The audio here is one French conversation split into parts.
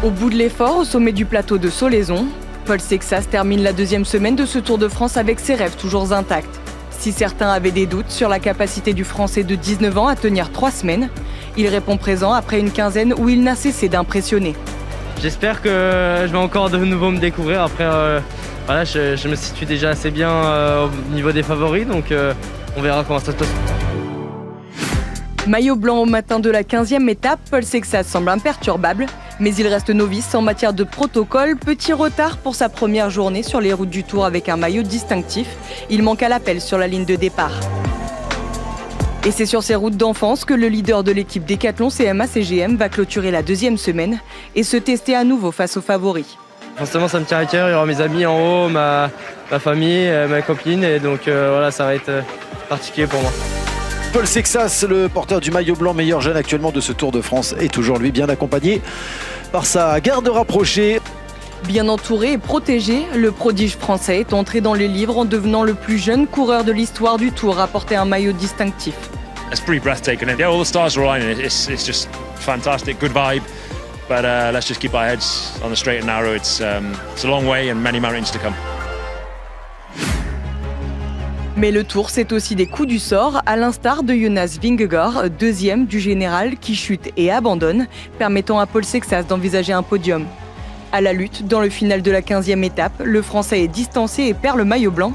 Au bout de l'effort, au sommet du plateau de Solaizon, Paul Sexas termine la deuxième semaine de ce Tour de France avec ses rêves toujours intacts. Si certains avaient des doutes sur la capacité du Français de 19 ans à tenir 3 semaines, il répond présent après une quinzaine où il n'a cessé d'impressionner. J'espère que je vais encore de nouveau me découvrir. Après, voilà, je me situe déjà assez bien au niveau des favoris, donc on verra comment ça se passe. Maillot blanc au matin de la 15e étape, Paul Sexas semble imperturbable, mais il reste novice en matière de protocole. Petit retard pour sa première journée sur les routes du Tour avec un maillot distinctif. Il manque à l'appel sur la ligne de départ. Et c'est sur ces routes d'enfance que le leader de l'équipe Décathlon CMA-CGM va clôturer la deuxième semaine et se tester à nouveau face aux favoris. Forcément, ça me tient à cœur. Il y aura mes amis en haut, ma famille, ma copine, et donc voilà, ça va être particulier pour moi. Paul Sexas, le porteur du maillot blanc, meilleur jeune actuellement de ce Tour de France, est toujours lui bien accompagné par sa garde rapprochée. Bien entouré et protégé, le prodige français est entré dans les livres en devenant le plus jeune coureur de l'histoire du Tour à porter un maillot distinctif. It's pretty breathtaking. Yeah, all the stars are aligning. It's just fantastic, good vibe. But let's just keep our heads on the straight and narrow. It's a long way and many mountains to come. Mais le Tour, c'est aussi des coups du sort, à l'instar de Jonas Vingegaard, deuxième du général, qui chute et abandonne, permettant à Paul Sexas d'envisager un podium. À la lutte, dans le final de la 15e étape, le Français est distancé et perd le maillot blanc,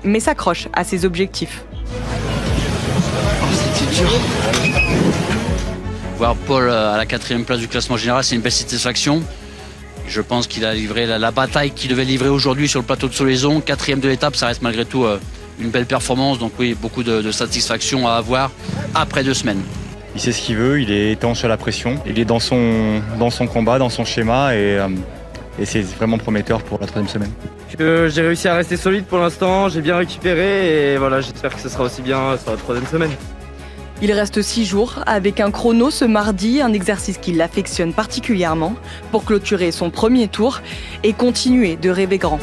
mais s'accroche à ses objectifs. C'était dur. Voir Paul à la 4e place du classement général, c'est une belle satisfaction. Je pense qu'il a livré la bataille qu'il devait livrer aujourd'hui sur le plateau de Solaizon. 4e de l'étape, ça reste malgré tout une belle performance. Donc oui, beaucoup de satisfaction à avoir après 2 semaines. Il sait ce qu'il veut, il est étant sur la pression. Il est dans son combat, dans son schéma et c'est vraiment prometteur pour la 3e semaine. J'ai réussi à rester solide pour l'instant, j'ai bien récupéré et voilà, j'espère que ce sera aussi bien sur la 3e semaine. Il reste 6 jours avec un chrono ce mardi, un exercice qu'il affectionne particulièrement pour clôturer son premier tour et continuer de rêver grand.